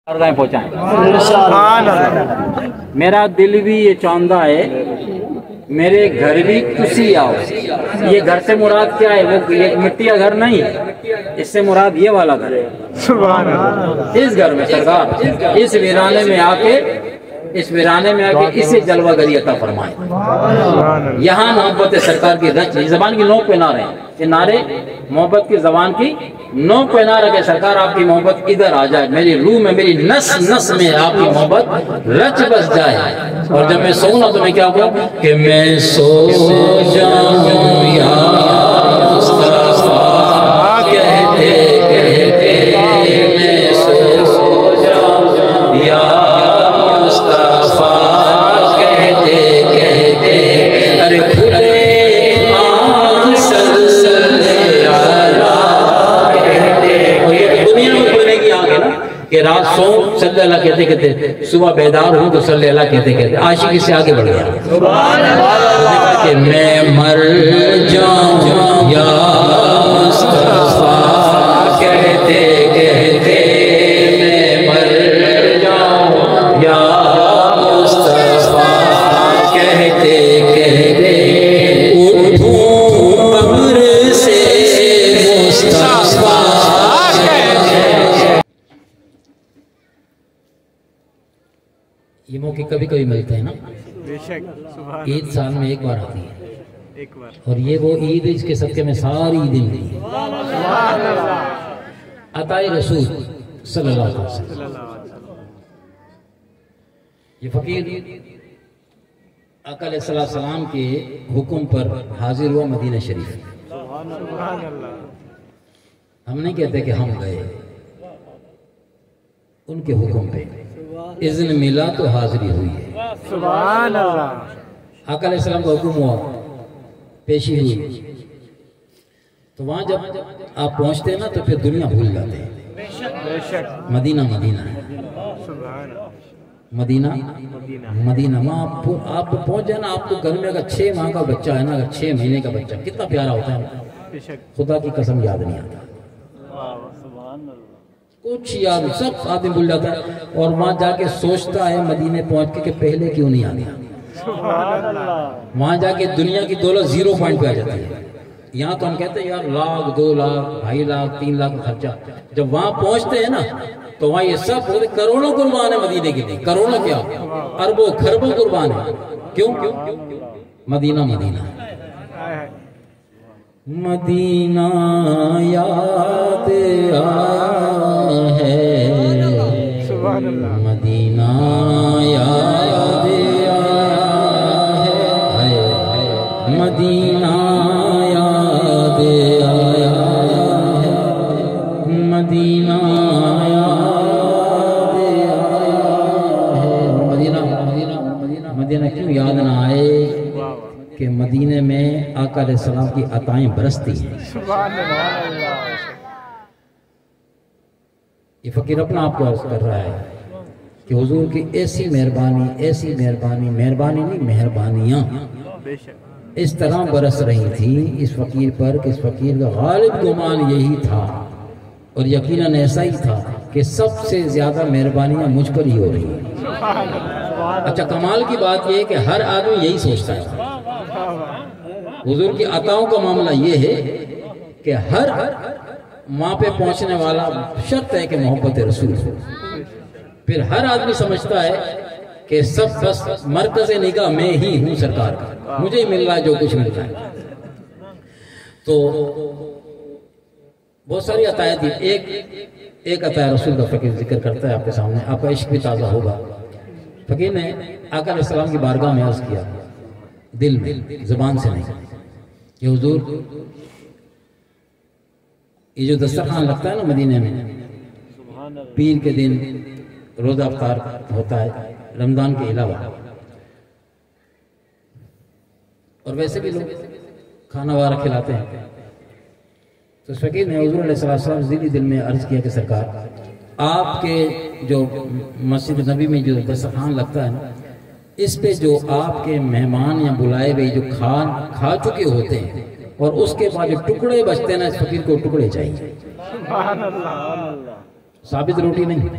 पहुँचाएं। मेरा दिल भी ये चाहता है मेरे घर भी तुसी आओ। ये घर से मुराद क्या है? वो ये मिट्टी का घर नहीं, इससे मुराद ये वाला घर है। इस घर में सरकार इस वीराने में आके इसे जलवागरी अता फरमाए। यहाँ मोहब्बत सरकार की रच जबान की नोक पे ना रहे, ये नारे मोहब्बत की जबान की नोक पे ना रखे। सरकार आपकी मोहब्बत इधर आ जाए, मेरी रूह में मेरी नस नस में आपकी मोहब्बत रच बस जाए। और जब मैं सोऊं ना तो मैं क्या कहूँ कि मैं सो जाऊं या मुस्तफा कहते कहते मैं सो जाऊं या मुस्तफा कहते कहते अरे खुले आँख सल्ले अला कहते। और ये दुनिया में खुलने की आँख है ना कि रात सो सल्ले अला कहते कहते सुबह बेदार हूँ तो सल्ले अला कहते कहते आशिकी से आगे बढ़ गया कि मैं मर जाऊं या मुस्तफा कहते कहते मैं मर जाऊं या मुस्तफा कहते कहते उठूं कब्र से मुस्तफा। ये मौके कभी कभी मिलते हैं ना, बेशक ईद साल में एक बार आती है, एक बार। और ये वो ईद है जिसके सदके में सारी ईद मिली है। अताए रसूल सल्लल्लाहु अलैहि वसल्लम। ये फकीर आका अलैहिस्सलाम के हुक्म पर हाजिर हुआ मदीना शरीफ। हम नहीं कहते कि हम गए, उनके हुक्म पे इज़्न मिला तो हाजिरी हुई है। सुभान अल्लाह। आका अलैहिस्सलाम का हुक्म हुआ, पेशी हुई, तो वहां जब आप पहुंचते हैं ना तो फिर दुनिया भूल जाते हैं। मदीना मदीना है, मदीना मदीना। वहां आप पहुंच जाए ना, आपको घर में अगर 6 माह का बच्चा है ना, अगर 6 महीने का बच्चा कितना प्यारा होता है, खुदा की कसम याद नहीं आता, कुछ याद, सब आदमी भूल जाता है। और वहां जाके सोचता है मदीने पहुंच के कि पहले क्यों नहीं आ गया। वहां जाके दुनिया की दौलत 0 पॉइंट पे आ जाती है। यहाँ तो हम कहते हैं यार 1 लाख 2 लाख 2.5 लाख 3 लाख का खर्चा। जब वहां पहुंचते हैं ना तो वहां ये सब करोड़ों कुर्बान है मदीने के लिए। करोड़ों क्या, अरबों खरबों कुर्बान है। क्यों? मदीना मदीना मदीना याद आया है, मदीना याद आया है, मदीना याद आया है, मदीना याद आया है। मदीना मदीना मदीना मदीना क्यों याद ना आए कि मदीने में आका अलैहिस्सलाम की अताएं बरसती हैं। ये फकीर अपना आप को अर्ज कर रहा है कि हुजूर की ऐसी मेहरबानी मेहरबानी नहीं मेहरबानियां इस तरह बरस रही थी इस फकीर पर कि इस फकीर का गालिब गुमान यही था और यकीनन ऐसा ही था कि सबसे ज्यादा मेहरबानियां मुझ पर ही हो रही हैं। अच्छा, कमाल की बात यह है कि हर आदमी यही सोचता है। हुजूर की अताओं का मामला ये है कि हर वहां पे पहुंचने वाला शर्त है कि मोहब्बत रसूल हो। फिर हर आदमी समझता है कि सब बस मरकज़ निगाह मैं ही हूं सरकार का, मुझे ही मिल रहा है जो कुछ मिल रहा है। तो बहुत सारी अताएं थी। एक अताए रसूल का फकीर जिक्र करता है आपके सामने, आपका इश्क भी ताज़ा होगा। फकीर ने आका अलैहिस्सलाम की बारगाह में अर्ज किया, दिल में, जुबान से नहीं, कि हुजूर ये जो दस्तरखान लगता है ना मदीने में, पीर के दिन रोजा अफ्तार होता है रमजान के अलावा, और वैसे भी लोग खाना वारा खिलाते हैं। तो फकीर ने हुजूर अलैहिस्सलाम दिली दिल में अर्ज किया कि सरकार, आपके जो मस्जिद नबी में जो दस्तरखान लगता है ना, इस पे जो आपके मेहमान या बुलाए हुए जो खा चुके होते हैं और उसके बाद जो टुकड़े बचते हैं ना, इस फकीर को टुकड़े चाहिए। साबित रोटी नहीं,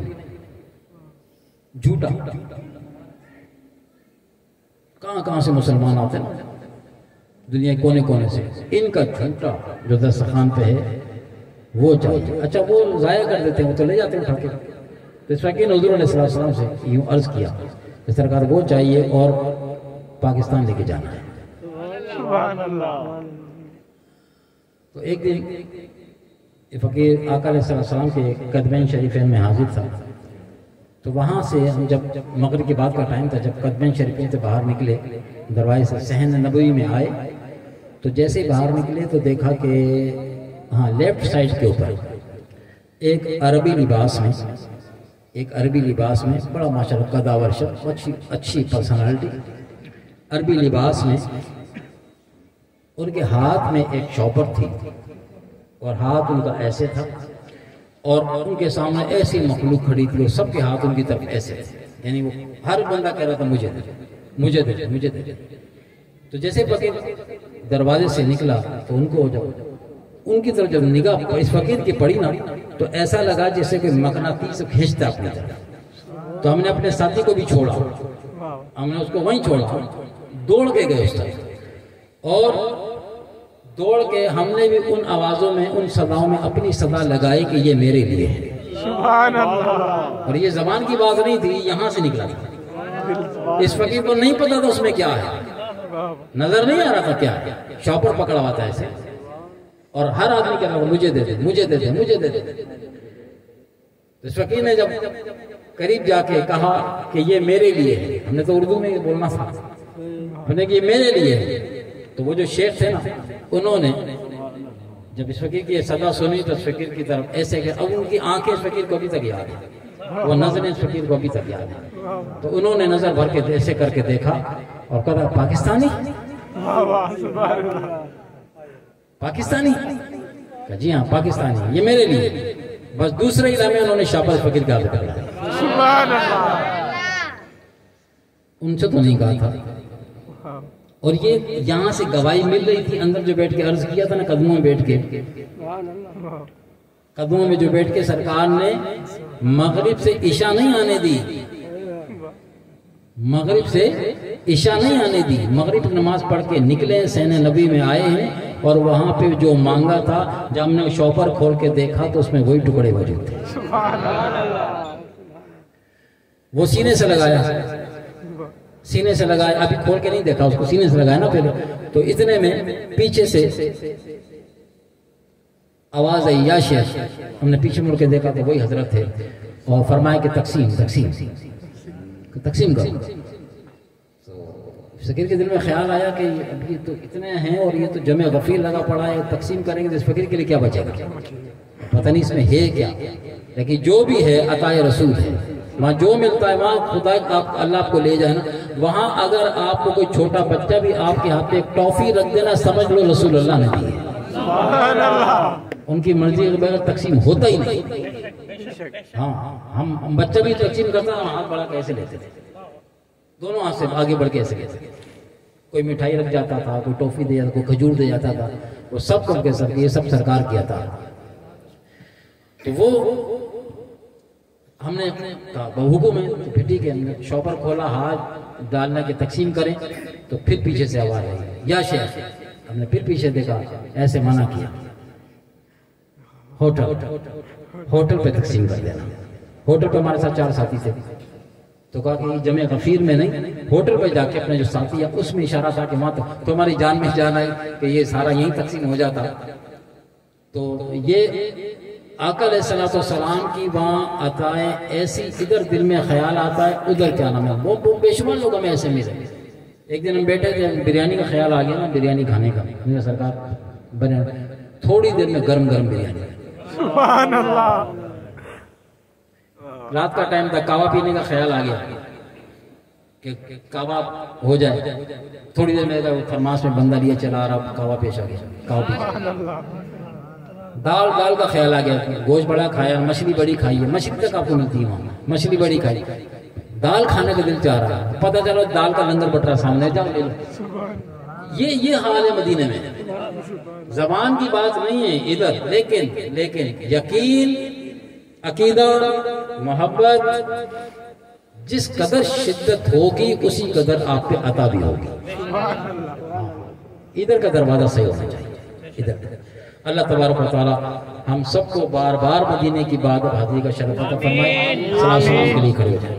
झूठा। कहां कहां से मुसलमान आते हैं दुनिया के कोने कोने से, इनका झूठा जो दस्तरखान पे है वो चाहिए। अच्छा वो जाया कर देते हैं, वो तो ले जाते हैं उठा के। तो इस वक्त हुज़ूर अलैहि सल्लम से यूं अर्ज किया कि सरकार वो चाहिए और पाकिस्तान लेके जाना है। तो एक दिन फ़कीर आका अलैहिस्सलाम के कदमैन शरीफैन में हाजिर था। तो वहाँ से हम जब मगरिब के बाद का टाइम था, जब कदमैन शरीफैन से बाहर निकले, दरवाजे से सहन नबवी में आए, तो जैसे ही बाहर निकले तो देखा कि हाँ लेफ्ट साइड के ऊपर एक अरबी लिबास में बड़ा माशाअल्लाह कदावर शख्स, अच्छी पर्सनालिटी, अरबी लिबास में, उनके हाथ में एक शॉपर थी और हाथ उनका ऐसे था और उनके सामने ऐसी मखलूक खड़ी थी और सबके हाथ उनकी तरफ ऐसे थे, यानी वो हर बंदा कह रहा था मुझे दे, मुझे दे, मुझे दे। तो जैसे फकीर दरवाजे से निकला तो उनको जब उनकी तरफ जब निगाह इस फकीर की पड़ी ना, तो ऐसा लगा जैसे कोई मकनातीस खींचता अपनी तरफ। तो हमने अपने साथी को भी छोड़ा, हमने उसको वहीं छोड़ा, दौड़ के गए उस तरफ और दौड़ के हमने भी उन आवाजों में, उन सदाओं में अपनी सदा लगाई कि ये मेरे लिए है। सुभान अल्लाह। और ये जबान की बात नहीं थी, यहां से निकला था। इस फकीर को नहीं पता था उसमें क्या है, नजर नहीं आ रहा था क्या है, शॉपर पकड़ा हुआ था ऐसे और हर आदमी कह रहा था मुझे दे दे, मुझे दे दे, मुझे दे दे। तो इस फकीर ने जब करीब जाके कहा कि ये मेरे लिए है, हमने तो उर्दू में बोलना था, हमने कि ये मेरे लिए है। तो वो जो शेख थे ना, उन्होंने जब इस फकीर की सदा सुनी तो इस फकीर की तरफ ऐसे कि अब उनकी आंखें इस फकीर को अभी तक याद है, वो नजरें इस फकीर को अभी तक याद है। तो उन्होंने नजर भर के ऐसे करके देखा और कहा पाकिस्तानी, पाकिस्तानी, जी हाँ पाकिस्तानी, ये मेरे लिए। बस दूसरे इलाके में उन्होंने शाबाश फकीर का हाथ पकड़ा। उनसे तो नहीं कहा था। और ये यहाँ से गवाही मिल रही थी, अंदर जो बैठ के अर्ज किया था ना, कदमों में बैठ के, कदमों में जो बैठ के सरकार ने मगरिब से ईशा नहीं आने दी, मगरिब से ईशा नहीं आने दी, मगरिब की नमाज पढ़ के निकले, सहन नबी में आए हैं और वहां पे जो मांगा था, जब हमने शॉपर खोल के देखा तो उसमें वही टुकड़े मौजूद थे। वो सीने से लगाया, सीने से लगाया, अभी खोल के नहीं देखा उसको, सीने से लगाया ना पहले। तो इतने में पीछे से आवाज आई या शेख। हमने पीछे मुड़ के देखा तो वही हजरत थे और फरमाया कि तकसीम तकसीम तकसीम करो। तो फकीर के दिल में ख्याल आया कि अभी तो इतने हैं और ये तो जमे गफीर लगा पड़ा है, तकसीम करेंगे तो इस फकीर के लिए क्या बचेगा, पता नहीं इसमें है क्या। लेकिन जो भी है अताए रसूल है, वहाँ जो मिलता है वहाँ खुदा आप अल्लाह आपको ले जाए ना। वहाँ अगर आपको कोई छोटा बच्चा भी आपके हाथ में एक टॉफी रख देना, समझ लो रसूल अल्लाह ने दी है। उनकी मर्जी के बगैर तकसीम होता ही नहीं। हाँ हम बच्चा भी तकसीम करता है, हाथ बढ़ा के ऐसे लेते थे, दोनों हाथ से आगे बढ़ के ऐसे लेते थे। कोई मिठाई रख जाता था, कोई टॉफी दे जाता, कोई खजूर दे जाता था, वो सब करके सब ये सब सरकार किया था। तो वो हमने कहा हुकुम है तो फिर ठीक है, हमने शॉपर खोला, हाथ डालना के तकसीम करें। तो फिर पीछे से आवाज आई या शेख। हमने फिर पीछे देखा, ऐसे मना किया, होटल पे तकसीम कर देना। होटल पे हमारे साथ 4 साथी थे, तो कहा कि जमे गफीर में नहीं, होटल पे जाके अपने जो साथी है उसमें इशारा था कि वहां तो हमारी जान में जान आई कि ये सारा यहीं तकसीम हो जाता। तो ये आका अलैहिस्सलाम की वहाँ अताए ऐसी, इधर दिल में ख्याल आता है, उधर क्या नाम है, वो बेशुमार लोग हमें ऐसे मिले। एक दिन हम बैठे थे, बिरयानी का ख्याल आ गया ना, बिरयानी खाने का, हमने सरकार बने थोड़ी देर में गरम गरम बिरयानी। सुभान अल्लाह। रात का टाइम था, कावा पीने का ख्याल आ गया कि कावा हो जाए। थोड़ी देर में फरमाश में बंदा लिया चला रहा, कावा पेश आ गया, कावा। दाल का ख्याल आ गया, गोश्त बड़ा खाया, मछली बड़ी खाई है, मछली तक आपको मिलती है वहाँ, मछली बड़ी खाई, दाल खाने का दिल चाह रहा है, पता चला दाल का लंगर बट रहा सामने, जाओ ले लो। ये हाल है मदीने में। जबान की बात नहीं है इधर, लेकिन यकीन, अकीदा, मोहब्बत, जिस कदर शिद्दत होगी उसी कदर आप पे अता भी होगी। इधर का दरवाजा सही होना चाहिए। इधर अल्लाह तबारक व तआला हम सबको बार बार मदीने की बात हाजिरी का शरफ अता फरमाए। सलाम के लिए खड़े हो जाए।